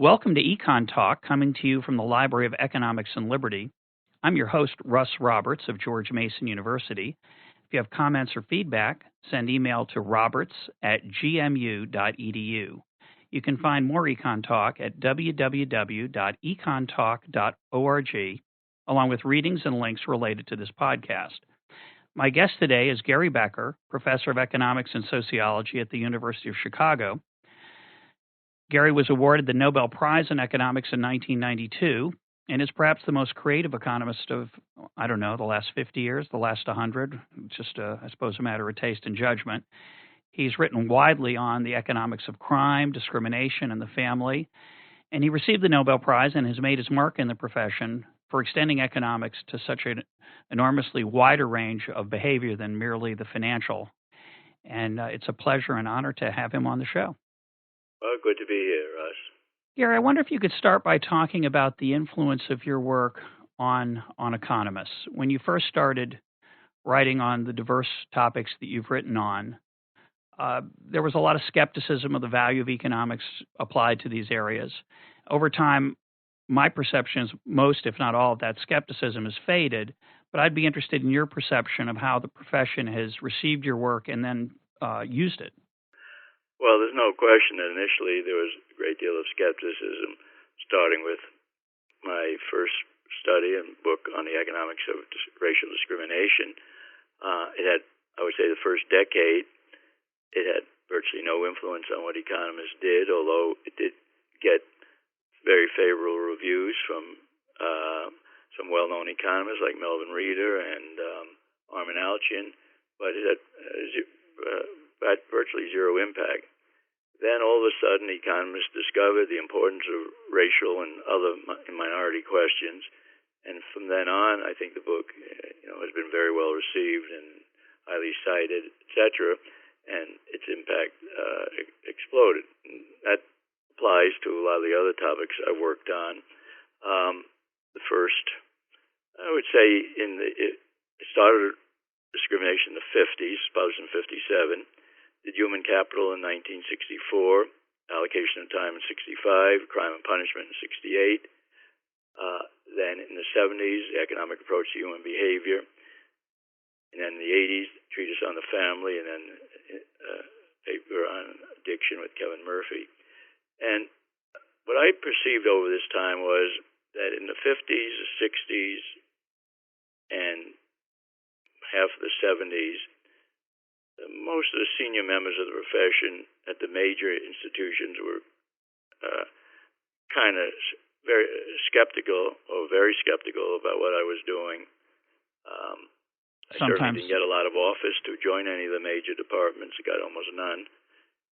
Welcome to Econ Talk, coming to you from the Library of Economics and Liberty. I'm your host, Russ Roberts of George Mason University. If you have comments or feedback, send email to roberts@gmu.edu. You can find more Econ Talk at www.econtalk.org, along with readings and links related to this podcast. My guest today is Gary Becker, professor of economics and sociology at the University of Chicago. Gary was awarded the Nobel Prize in Economics in 1992 and is perhaps the most creative economist of, the last 50 years, the last 100, just, I suppose, a matter of taste and judgment. He's written widely on the economics of crime, discrimination, and the family, and he received the Nobel Prize and has made his mark in the profession for extending economics to such an enormously wider range of behavior than merely the financial. And it's a pleasure and honor to have him on the show. Well, good to be here, Russ. Gary, I wonder if you could start by talking about the influence of your work on economists. When you first started writing on the diverse topics that you've written on, there was a lot of skepticism of the value of economics applied to these areas. Over time, my perception is most, if not all, of that skepticism has faded, but I'd be interested in your perception of how the profession has received your work and then used it. Well, there's no question that initially there was a great deal of skepticism, starting with my first study and book on the economics of racial discrimination. It had, I would say, the first decade, it had virtually no influence on what economists did, although it did get very favorable reviews from some well-known economists like Melvin Reeder and Armin Alchian, but it had virtually zero impact. Then all of a sudden, economists discovered the importance of racial and other minority questions, and from then on, I think the book, has been very well received and highly cited, etc., and its impact exploded. And that applies to a lot of the other topics I worked on. The first, I would say, it started discrimination in the 50s, published in 57. Did Human Capital in 1964, Allocation of Time in 65, Crime and Punishment in 68. Then in the 70s, the Economic Approach to Human Behavior. And then in the 80s, Treatise on the Family, and then a paper on addiction with Kevin Murphy. And what I perceived over this time was that in the 50s, the 60s, and half of the 70s, most of the senior members of the profession at the major institutions were kind of very skeptical about what I was doing. I certainly didn't get a lot of office to join any of the major departments. I got almost none.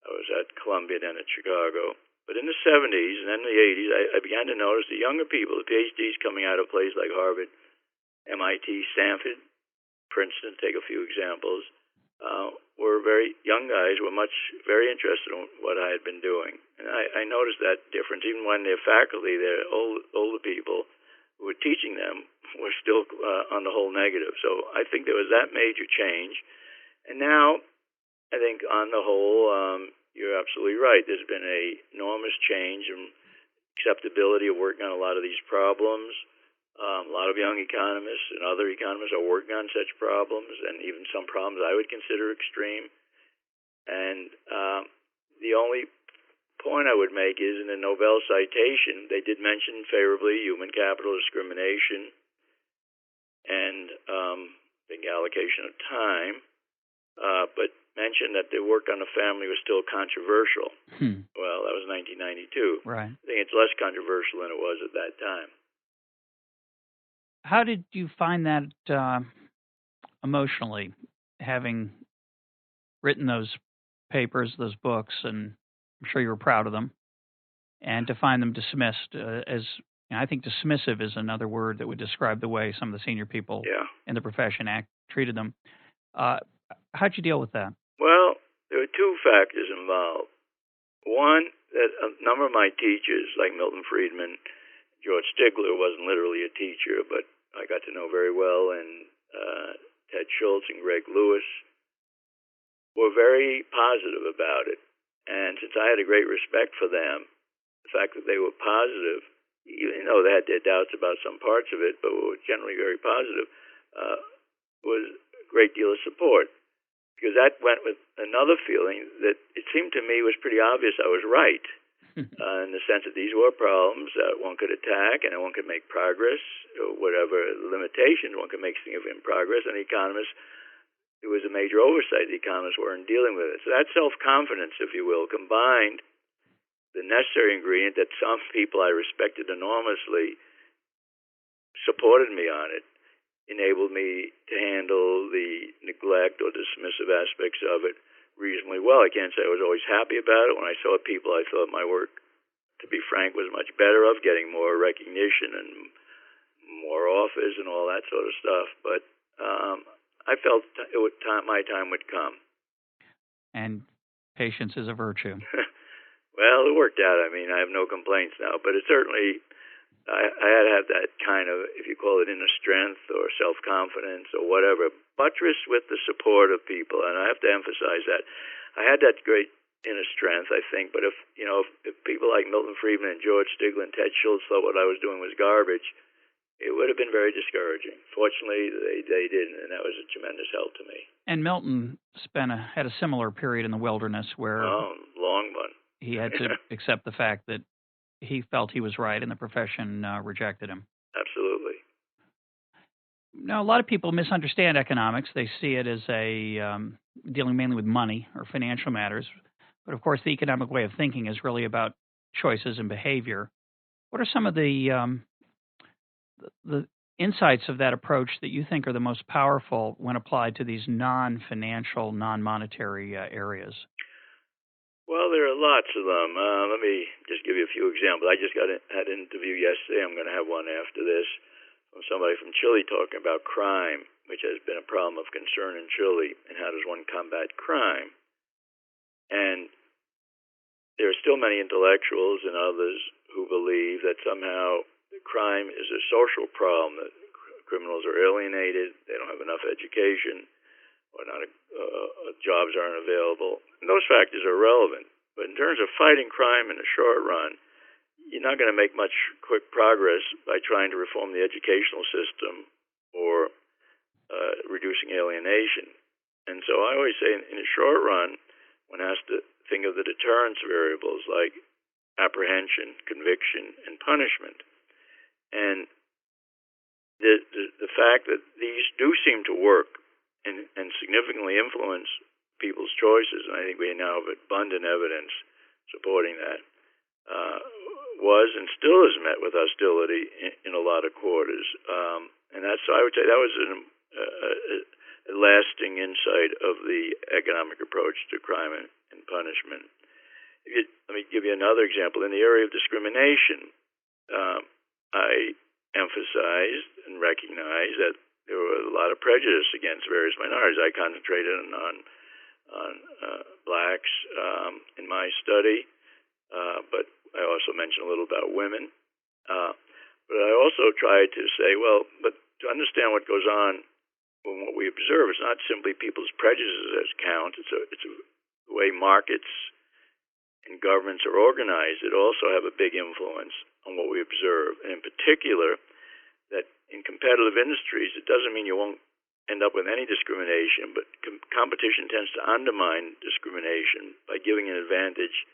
I was at Columbia, then at Chicago. But in the 70s and then the 80s, I began to notice the younger people, the PhDs coming out of places like Harvard, MIT, Stanford, Princeton, take a few examples, were very young guys, were very interested in what I had been doing. And I noticed that difference. Even when their faculty, their older people who were teaching them, were still on the whole negative. So I think there was that major change. And now, I think on the whole, you're absolutely right. There's been an enormous change in acceptability of working on a lot of these problems. A lot of young economists and other economists are working on such problems, and even some problems I would consider extreme. And the only point I would make is in the Nobel citation, they did mention favorably human capital discrimination and the allocation of time, but mentioned that the work on the family was still controversial. Well, that was 1992. Right. I think it's less controversial than it was at that time. How did you find that emotionally, having written those papers, those books, and I'm sure you were proud of them, and to find them dismissed as, I think dismissive is another word that would describe the way some of the senior people in the profession treated them. How'd you deal with that? Well, there were two factors involved. One, that a number of my teachers, like Milton Friedman, George Stigler wasn't literally a teacher, but I got to know very well, and Ted Schultz and Greg Lewis were very positive about it. And since I had a great respect for them, the fact that they were positive, even though they had their doubts about some parts of it, but were generally very positive, was a great deal of support. Because that went with another feeling that it seemed to me was pretty obvious I was right, in the sense that these were problems that one could attack and one could make progress, or whatever limitations, one could make significant progress, and economists, it was a major oversight the economists weren't dealing with it. So that self-confidence, if you will, combined the necessary ingredient that some people I respected enormously supported me on it, enabled me to handle the neglect or dismissive aspects of it reasonably well. I can't say I was always happy about it. When I saw people, I thought my work, to be frank, was much better off, getting more recognition and more offers and all that sort of stuff. But I felt my time would come. And patience is a virtue. Well, it worked out. I mean, I have no complaints now, but it certainly, I had to have that kind of, if you call it inner strength or self-confidence or whatever, buttressed with the support of people. And I have to emphasize that. I had that great inner strength, I think, but if people like Milton Friedman and George Stigler and Ted Schultz thought what I was doing was garbage, it would have been very discouraging. Fortunately, they didn't, and that was a tremendous help to me. And Milton had a similar period in the wilderness where long one. He had to accept the fact that he felt he was right and the profession rejected him. Absolutely. Now, a lot of people misunderstand economics. They see it as dealing mainly with money or financial matters. But, of course, the economic way of thinking is really about choices and behavior. What are some of the insights of that approach that you think are the most powerful when applied to these non-financial, non-monetary areas? Well, there are lots of them. Let me just give you a few examples. I just had an interview yesterday. I'm going to have one after this from somebody from Chile talking about crime, which has been a problem of concern in Chile, and how does one combat crime. And there are still many intellectuals and others who believe that somehow crime is a social problem, that criminals are alienated, they don't have enough education, or jobs aren't available. And those factors are relevant. But in terms of fighting crime in the short run, you're not going to make much quick progress by trying to reform the educational system or reducing alienation. And so I always say in the short run, one has to think of the deterrence variables like apprehension, conviction, and punishment. And the fact that these do seem to work and significantly influence people's choices, and I think we now have abundant evidence supporting that, was and still is met with hostility in a lot of quarters. And that's, I would say, that was a lasting insight of the economic approach to crime and punishment. Let me give you another example. In the area of discrimination, I emphasized and recognized that there were a lot of prejudice against various minorities. I concentrated on blacks in my study, but I also mentioned a little about women. But I also tried to say, well, but to understand what goes on when what we observe is not simply people's prejudices that count. It's the way markets and governments are organized. It also have a big influence on what we observe, and in particular, that in competitive industries, it doesn't mean you won't end up with any discrimination, but competition tends to undermine discrimination by giving an advantage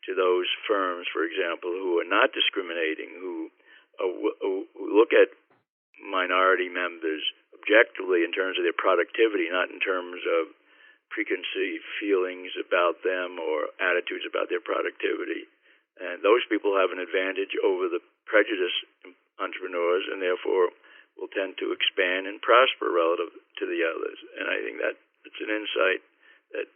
to those firms, for example, who are not discriminating, who look at minority members objectively in terms of their productivity, not in terms of preconceived feelings about them or attitudes about their productivity. And those people have an advantage over the prejudiced entrepreneurs, and therefore will tend to expand and prosper relative to the others. And I think that it's an insight that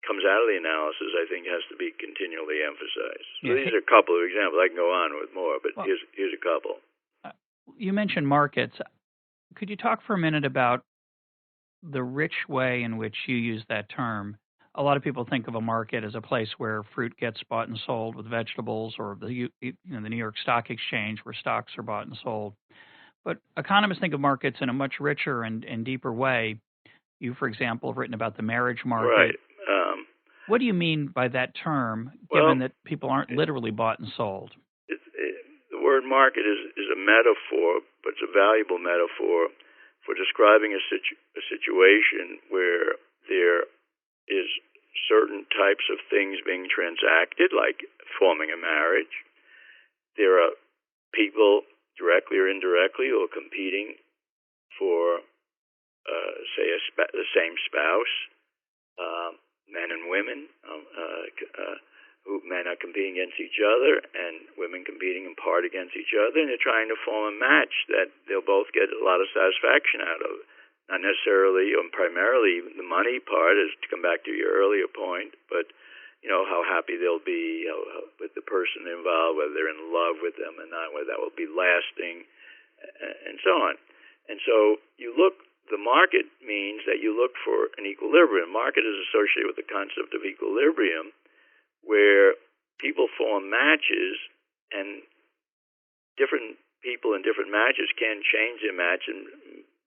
comes out of the analysis, I think, has to be continually emphasized. So these are a couple of examples. I can go on with more, but here's a couple. You mentioned markets. Could you talk for a minute about the rich way in which you use that term? A lot of people think of a market as a place where fruit gets bought and sold with vegetables, or the New York Stock Exchange where stocks are bought and sold. But economists think of markets in a much richer and deeper way. You, for example, have written about the marriage market. Right. What do you mean by that term, given that people aren't literally bought and sold? The word market is a metaphor, but it's a valuable metaphor for describing a situation where there is certain types of things being transacted, like forming a marriage. There are people, directly or indirectly, who are competing for, say, the same spouse, men and women, who men are competing against each other, and women competing in part against each other, and they're trying to form a match that they'll both get a lot of satisfaction out of. Not necessarily, or primarily, the money part is to come back to your earlier point, but how happy they'll be with the person involved, whether they're in love with them or not, whether that will be lasting, and so on. And so the market means that you look for an equilibrium. Market is associated with the concept of equilibrium, where people form matches, and different people in different matches can change their match and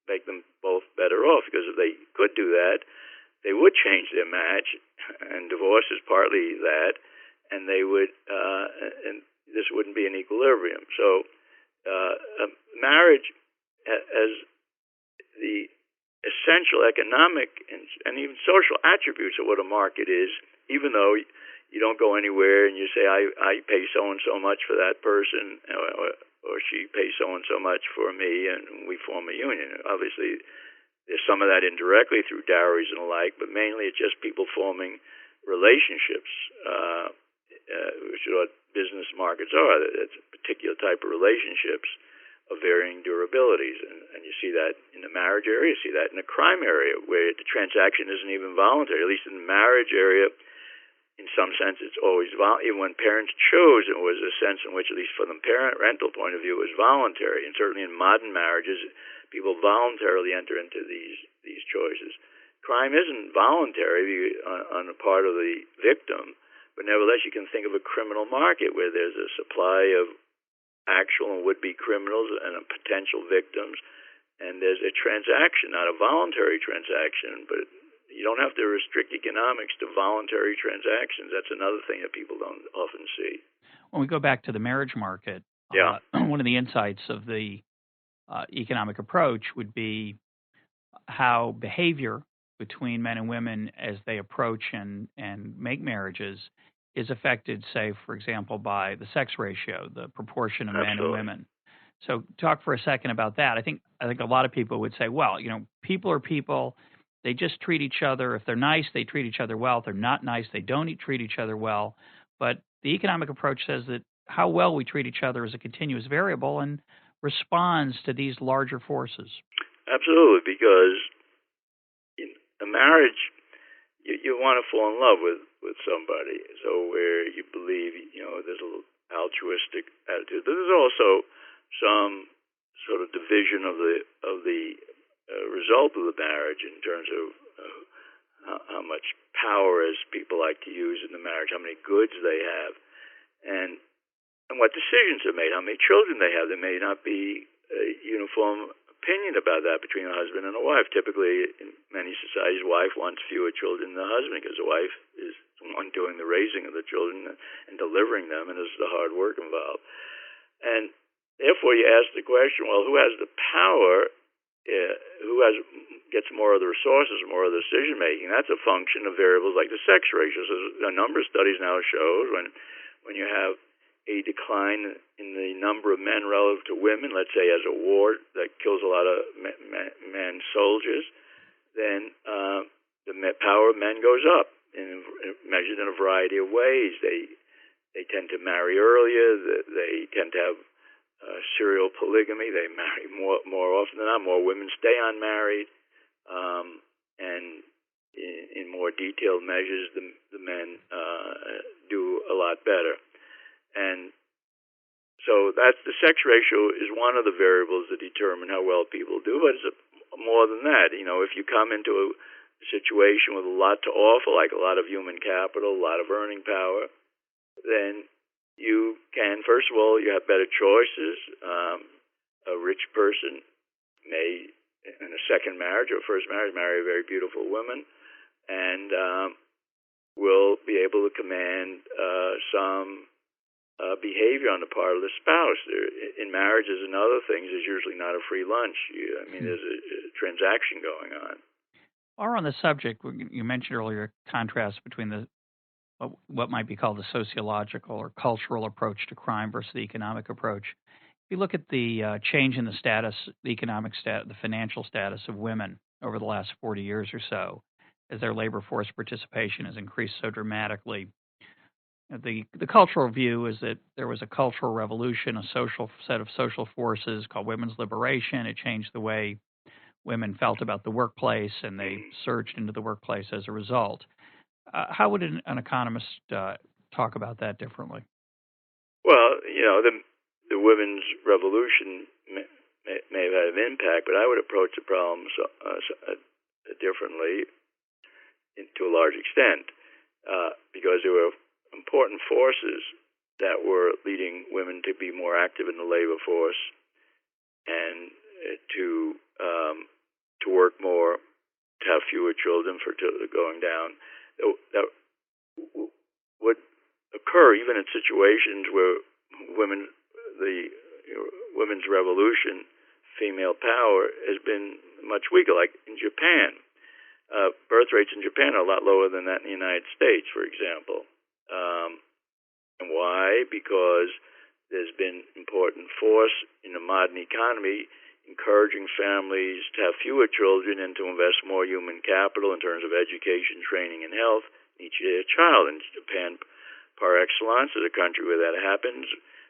make them both better off, because if they could do that, they would change their match, and divorce is partly that, and they would, and this wouldn't be an equilibrium. So, marriage has the essential economic and even social attributes of what a market is, even though you don't go anywhere and you say, I pay so and so much for that person, or she pays so and so much for me, and we form a union. Obviously, there's some of that indirectly through dowries and the like, but mainly it's just people forming relationships, which is what business markets are. It's a particular type of relationships of varying durabilities, and you see that in the marriage area, you see that in the crime area, where the transaction isn't even voluntary. At least in the marriage area, in some sense, it's always even when parents chose, it was a sense in which, at least from the parental point of view, it was voluntary. And certainly in modern marriages, people voluntarily enter into these choices. Crime isn't voluntary on the part of the victim, but nevertheless, you can think of a criminal market where there's a supply of actual and would-be criminals and potential victims, and there's a transaction, not a voluntary transaction, but you don't have to restrict economics to voluntary transactions. That's another thing that people don't often see. When we go back to the marriage market, one of the insights of the economic approach would be how behavior between men and women as they approach and make marriages is affected, say, for example, by the sex ratio, the proportion of men and women. So talk for a second about that. I think a lot of people would say, well, people are people. They just treat each other. If they're nice, they treat each other well. If they're not nice, they don't treat each other well. But the economic approach says that how well we treat each other is a continuous variable and responds to these larger forces. Absolutely, because in a marriage, you want to fall in love with somebody. So where you believe, there's a little altruistic attitude. There's also some sort of division of the result of the marriage in terms of how much power, as people like to use in the marriage, how many goods they have, and what decisions are made, how many children they have. There may not be a uniform opinion about that between a husband and a wife. Typically, in many societies, wife wants fewer children than the husband, because the wife is the one doing the raising of the children and delivering them, and there's the hard work involved. And therefore, you ask the question, well, who has the power? Gets more of the resources, more of the decision making? That's a function of variables like the sex ratio. So a number of studies now shows when you have a decline in the number of men relative to women, let's say as a war that kills a lot of men soldiers, then the power of men goes up, measured in a variety of ways. They tend to marry earlier. They tend to have serial polygamy. They marry more often than not. More women stay unmarried, and in more detailed measures, the men do a lot better. And so that's the sex ratio is one of the variables that determine how well people do, but it's more than that. If you come into a situation with a lot to offer, like a lot of human capital, a lot of earning power, then you can, first of all, you have better choices. A rich person may, in a second marriage or first marriage, marry a very beautiful woman, and will be able to command some behavior on the part of the spouse. In marriages and other things, there's usually not a free lunch. There's a transaction going on. Or on the subject, you mentioned earlier contrast between what might be called the sociological or cultural approach to crime versus the economic approach. If you look at the change in the status, the economic status, the financial status of women over the last 40 years or so, as their labor force participation has increased so dramatically, the cultural view is that there was a cultural revolution, a social set of social forces called women's liberation. It changed the way women felt about the workplace, and they surged into the workplace as a result. How would an economist talk about that differently? Well, the women's revolution may have had an impact, but I would approach the problem differently to a large extent because there were important forces that were leading women to be more active in the labor force and to work more, to have fewer children for going down. That would occur even in situations where women's revolution, female power, has been much weaker. Like in Japan, birth rates in Japan are a lot lower than that in the United States, for example. And why? Because there's been important force in the modern economy encouraging families to have fewer children and to invest more human capital in terms of education, training, and health in each child. In Japan, par excellence, is a country where that happens.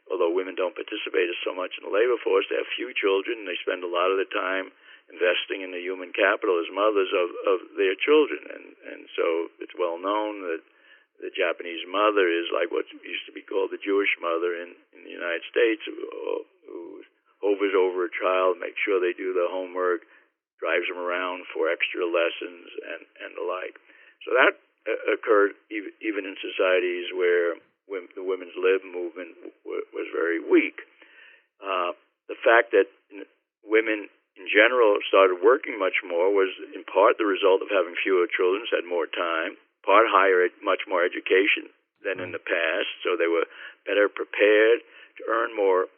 Although women don't participate so much in the labor force, they have few children, and they spend a lot of the time investing in the human capital as mothers of their children. And so it's well known that the Japanese mother is like what used to be called the Jewish mother in the United States, who hovers over a child, makes sure they do the homework, drives them around for extra lessons, and the like. So that occurred even in societies where the women's lib movement was very weak. The fact that women in general started working much more was in part the result of having fewer children, had more time, part much more education than in the past, so they were better prepared to earn more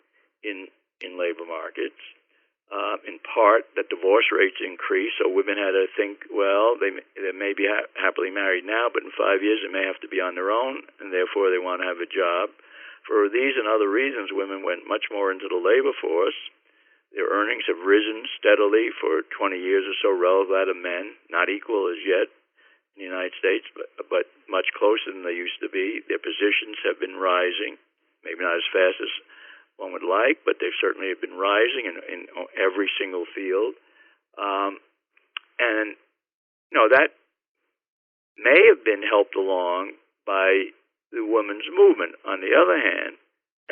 in labor markets. In part, that divorce rates increased, so women had to think, well, they may be happily married now, but in 5 years they may have to be on their own, and therefore they want to have a job. For these and other reasons, women went much more into the labor force. Their earnings have risen steadily for 20 years or so relative to that of men, not equal as yet in the United States, but much closer than they used to be. Their positions have been rising, maybe not as fast as one would like, but they certainly have been rising in every single field. And that may have been helped along by the women's movement. On the other hand,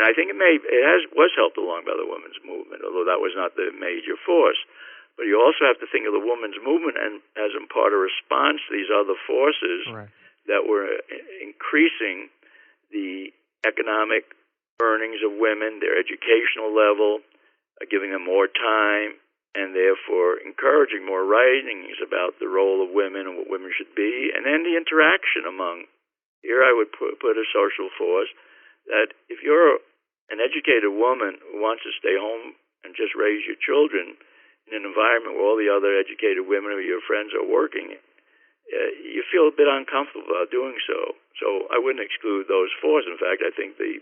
and I think was helped along by the women's movement, although that was not the major force. But you also have to think of the women's movement and as in part a response to these other forces that were increasing the economic earnings of women, their educational level, giving them more time, and therefore encouraging more writings about the role of women and what women should be, and then the interaction among. Here I would put a social force that if you're an educated woman who wants to stay home and just raise your children in an environment where all the other educated women or your friends are working, you feel a bit uncomfortable about doing so. So I wouldn't exclude those forces. In fact, I think the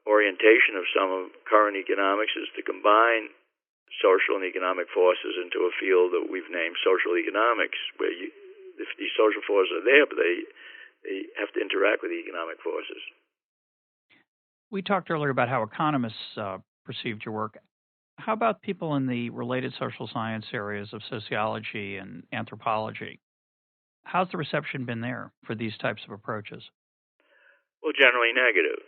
orientation of some of current economics is to combine social and economic forces into a field that we've named social economics, where these social forces are there, but they have to interact with the economic forces. We talked earlier about how economists perceived your work. How about people in the related social science areas of sociology and anthropology? How's the reception been there for these types of approaches? Well, generally negative,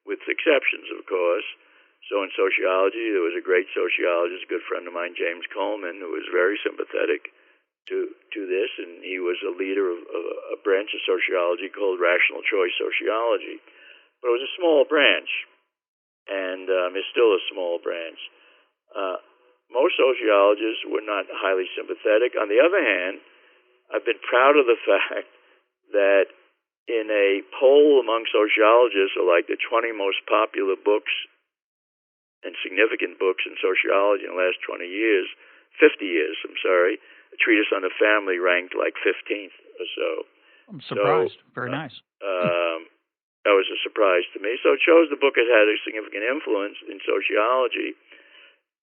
with exceptions, of course. So in sociology, there was a great sociologist, a good friend of mine, James Coleman, who was very sympathetic to this, and he was a leader of a branch of sociology called rational choice sociology. But it was a small branch, and it's still a small branch. Most sociologists were not highly sympathetic. On the other hand, I've been proud of the fact that in a poll among sociologists, or like the 20 most popular books and significant books in sociology in the last 50 years, a treatise on the family ranked like 15th or so. I'm surprised. Very nice. That was a surprise to me. So it shows the book has had a significant influence in sociology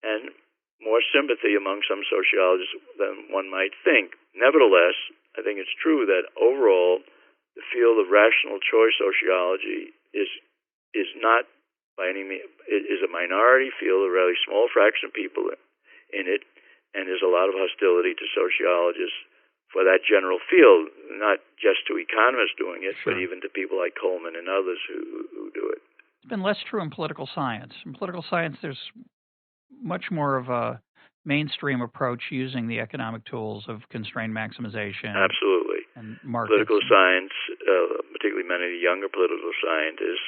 and more sympathy among some sociologists than one might think. Nevertheless, I think it's true that overall the field of rational choice sociology is not by any means, it is a minority field, a really small fraction of people in it, and there's a lot of hostility to sociologists for that general field, not just to economists doing it, Sure. but even to people like Coleman and others who do it. It's been less true in political science. In political science, there's much more of a mainstream approach using the economic tools of constrained maximization. Absolutely. And markets. Political science, particularly many of the younger political scientists,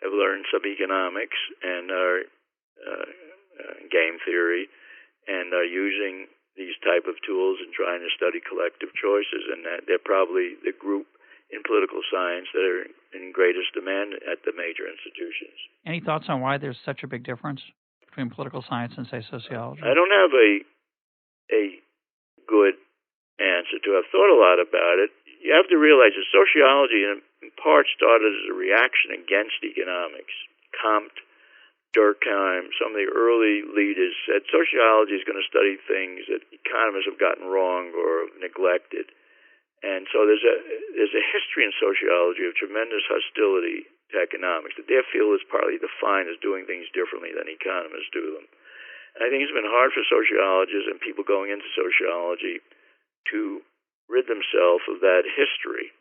have learned some economics and are game theory and are using these type of tools and trying to study collective choices, and that they're probably the group in political science that are in greatest demand at the major institutions. Any thoughts on why there's such a big difference between political science and, say, sociology? I don't have a good answer to. I've thought a lot about it. You have to realize that sociology in part started as a reaction against economics. Comte, Durkheim, some of the early leaders said sociology is going to study things that economists have gotten wrong or neglected. And so there's a history in sociology of tremendous hostility to economics, that their field is partly defined as doing things differently than economists do them. And I think it's been hard for sociologists and people going into sociology to rid themselves of that history,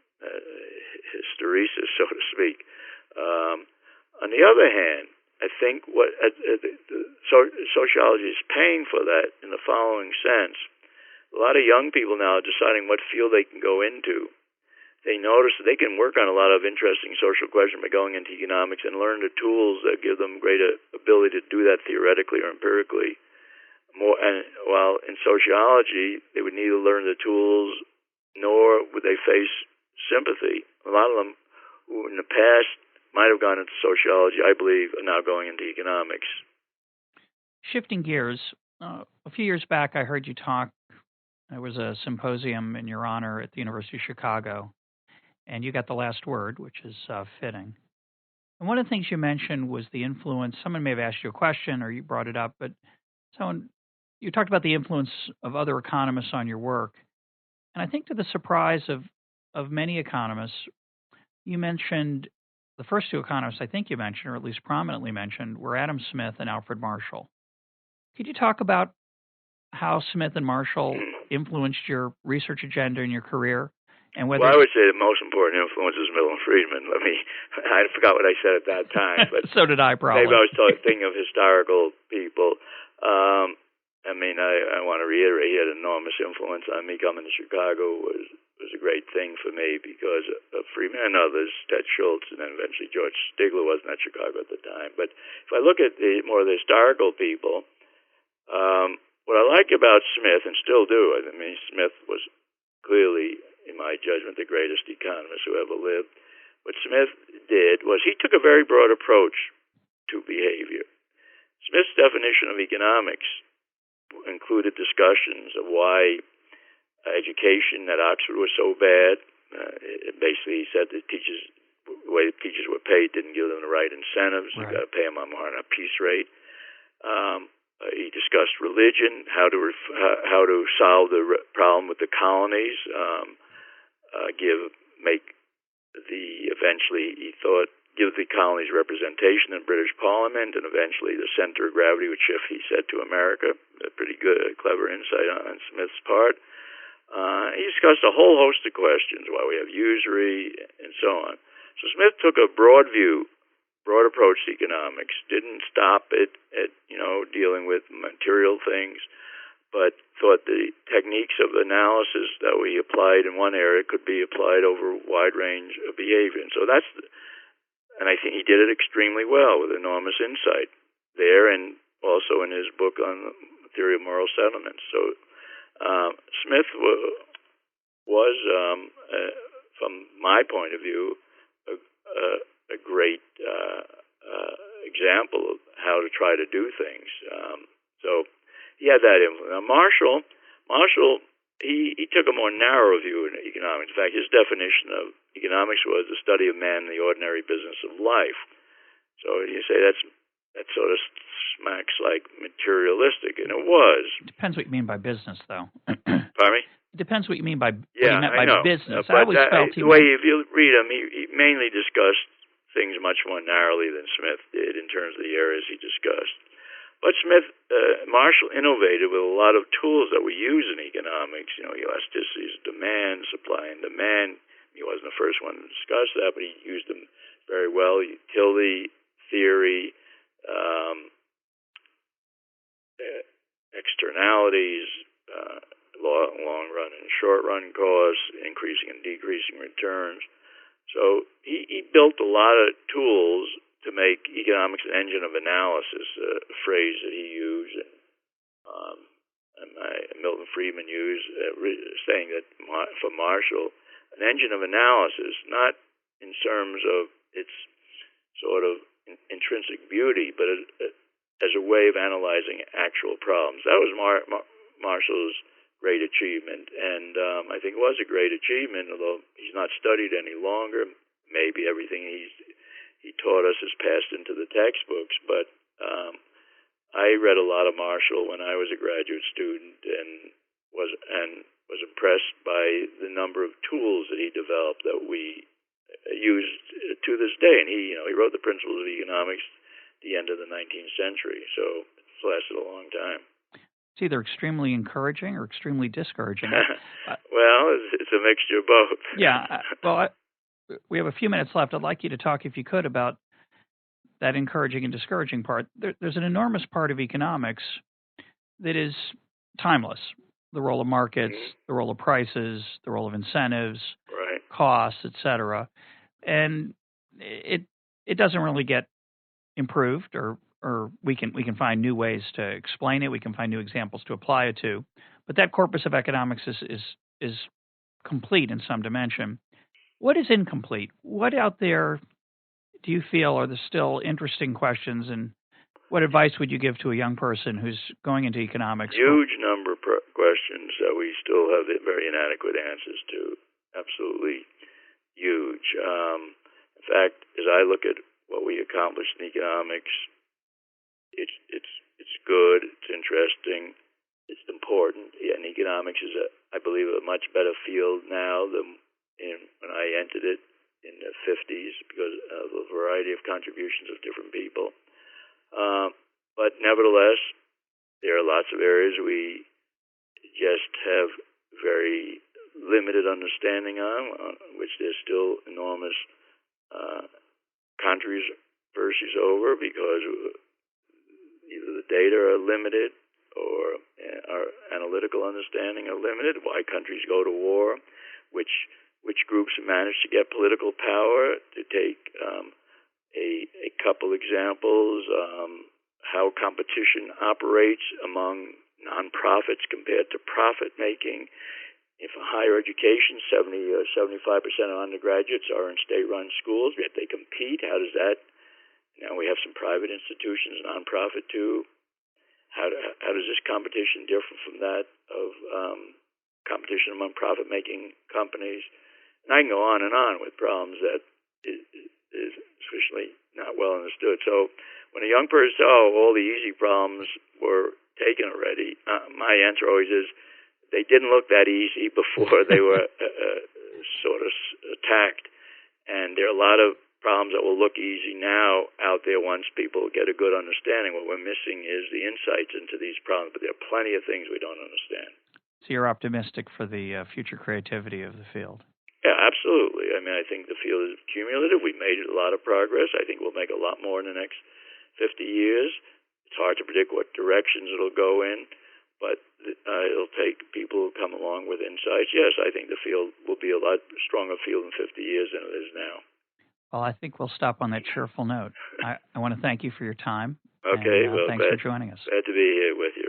hysteresis, so to speak. On the other hand, I think what sociology is paying for that in the following sense. A lot of young people now are deciding what field they can go into. They notice that they can work on a lot of interesting social questions by going into economics and learn the tools that give them greater ability to do that theoretically or empirically. While in sociology, they would neither learn the tools nor would they face sympathy. A lot of them who in the past might have gone into sociology, I believe, are now going into economics. Shifting gears, a few years back I heard you talk. There was a symposium in your honor at the University of Chicago, and you got the last word, which is fitting. And one of the things you mentioned was the influence. Someone may have asked you a question or you brought it up, but you talked about the influence of other economists on your work. And I think to the surprise of many economists, you mentioned the first two economists I think you mentioned, or at least prominently mentioned, were Adam Smith and Alfred Marshall. Could you talk about how Smith and Marshall influenced your research agenda and your career? And whether I would say the most important influence is Milton Friedman. I forgot what I said at that time, but so did I, probably. Maybe I was thinking of historical people. I want to reiterate, he had enormous influence on me. Coming to Chicago was a great thing for me because of Friedman and others, Ted Schultz, and then eventually George Stigler wasn't at Chicago at the time. But if I look at more of the historical people, what I like about Smith, and still do, Smith was clearly, in my judgment, the greatest economist who ever lived. What Smith did was he took a very broad approach to behavior. Smith's definition of economics included discussions of why education at Oxford was so bad. Basically, he said that the way the teachers were paid didn't give them the right incentives. Right. You've got to pay them more on a piece rate. He discussed religion, how to solve the problem with the colonies, give the colonies representation in British Parliament, and eventually the center of gravity would shift, he said, to America. A pretty good, clever insight on Smith's part. He discussed a whole host of questions, why we have usury, and so on. So Smith took a broad approach to economics, didn't stop it at dealing with material things, but thought the techniques of analysis that we applied in one area could be applied over a wide range of behavior. And so and I think he did it extremely well with enormous insight there, and also in his book on the theory of moral settlements. So Smith was, from my point of view, a great example of how to try to do things. So he had that influence. Now, Marshall, he took a more narrow view in economics. In fact, his definition of economics was the study of man in the ordinary business of life. So you say that sort of smacks like materialistic, and it was. It depends what you mean by business, though. Pardon me? It depends what you mean by yeah, what he meant I by know. business. But I always felt the way, if you read him, he mainly discussed things much more narrowly than Smith did in terms of the areas he discussed. But Marshall innovated with a lot of tools that we use in economics, elasticities of demand, supply and demand. He wasn't the first one to discuss that, but he used them very well. Utility theory, externalities, long run and short run costs, increasing and decreasing returns. So he built a lot of tools to make economics an engine of analysis, a phrase that he used, and Milton Friedman used, saying that for Marshall, an engine of analysis, not in terms of its sort of intrinsic beauty, but as a way of analyzing actual problems. That was Marshall's great achievement, and I think it was a great achievement, although he's not studied any longer. Maybe everything he taught us has passed into the textbooks, but I read a lot of Marshall when I was a graduate student, and was impressed by the number of tools that he developed that we use to this day. And he wrote the Principles of Economics at the end of the 19th century, so it's lasted a long time. It's either extremely encouraging or extremely discouraging. Well, it's a mixture of both. Yeah. Well, we have a few minutes left. I'd like you to talk, if you could, about that encouraging and discouraging part. There's an enormous part of economics that is timeless. The role of markets, the role of prices, the role of incentives, right, costs, et cetera. And it doesn't really get improved, or we can find new ways to explain it. We can find new examples to apply it to. But that corpus of economics is complete in some dimension. What is incomplete? What out there do you feel are the still interesting questions, and what advice would you give to a young person who's going into economics? Huge number of questions that we still have very inadequate answers to. Absolutely huge. In fact, as I look at what we accomplished in economics, it's good, it's interesting, it's important. And economics is, I believe, a much better field now than when I entered it in the 50s because of a variety of contributions of different people. But nevertheless, there are lots of areas we just have very limited understanding on which there's still enormous controversies over because either the data are limited or our analytical understanding are limited, why countries go to war, which groups manage to get political power. To take a couple examples, how competition operates among nonprofits compared to profit making. If a higher education, 70 or 75% of undergraduates are in state-run schools, yet they compete. How does that? Now we have some private institutions, nonprofit too. How does this competition differ from that of competition among profit-making companies? And I can go on and on with problems that is sufficiently not well understood. So when a young person says, all the easy problems were taken already, my answer always is, they didn't look that easy before they were sort of attacked. And there are a lot of problems that will look easy now out there once people get a good understanding. What we're missing is the insights into these problems, but there are plenty of things we don't understand. So you're optimistic for the future creativity of the field? Yeah, absolutely. I mean, I think the field is cumulative. We've made a lot of progress. I think we'll make a lot more in the next 50 years. It's hard to predict what directions it'll go in, but it'll take people who come along with insights. Yes, I think the field will be a lot stronger field in 50 years than it is now. Well, I think we'll stop on that cheerful note. I want to thank you for your time. Okay, and, well, thanks for joining us. Glad to be here with you.